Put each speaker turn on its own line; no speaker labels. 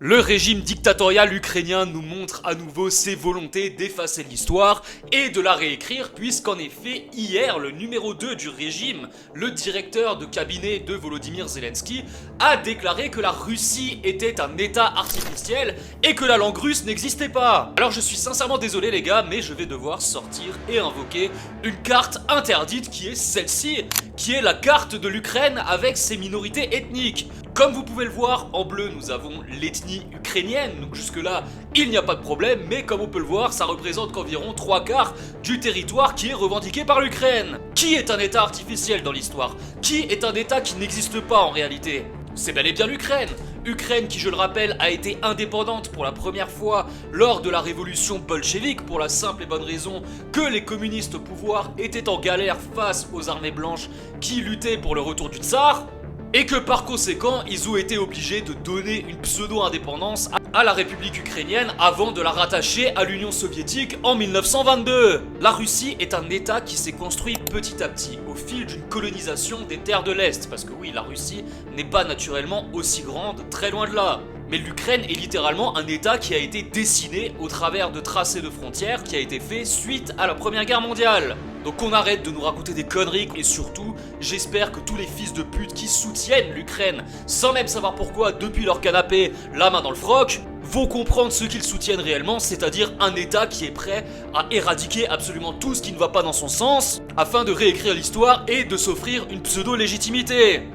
Le régime dictatorial ukrainien nous montre à nouveau ses volontés d'effacer l'histoire et de la réécrire puisqu'en effet, hier, le numéro 2 du régime, le directeur de cabinet de Volodymyr Zelensky, a déclaré que la Russie était un état artificiel et que la langue russe n'existait pas. Alors je suis sincèrement désolé les gars, mais je vais devoir sortir et invoquer une carte interdite qui est celle-ci, qui est la carte de l'Ukraine avec ses minorités ethniques. Comme vous pouvez le voir, en bleu nous avons l'ethnie ukrainienne, donc jusque là il n'y a pas de problème, mais comme on peut le voir, ça représente qu'environ 3/4 du territoire qui est revendiqué par l'Ukraine. Qui est un état artificiel dans l'histoire? Qui est un état qui n'existe pas en réalité? C'est bel et bien l'Ukraine. Ukraine qui, je le rappelle, a été indépendante pour la première fois lors de la révolution bolchevique pour la simple et bonne raison que les communistes au pouvoir étaient en galère face aux armées blanches qui luttaient pour le retour du tsar. Et que par conséquent, ils ont été obligés de donner une pseudo-indépendance à la République ukrainienne avant de la rattacher à l'Union soviétique en 1922. La Russie est un état qui s'est construit petit à petit au fil d'une colonisation des terres de l'Est. Parce que oui, la Russie n'est pas naturellement aussi grande, très loin de là. Mais l'Ukraine est littéralement un état qui a été dessiné au travers de tracés de frontières qui a été fait suite à la Première Guerre mondiale. Donc on arrête de nous raconter des conneries et surtout, j'espère que tous les fils de pute qui soutiennent l'Ukraine, sans même savoir pourquoi depuis leur canapé, la main dans le froc, vont comprendre ce qu'ils soutiennent réellement, c'est-à-dire un état qui est prêt à éradiquer absolument tout ce qui ne va pas dans son sens, afin de réécrire l'histoire et de s'offrir une pseudo-légitimité.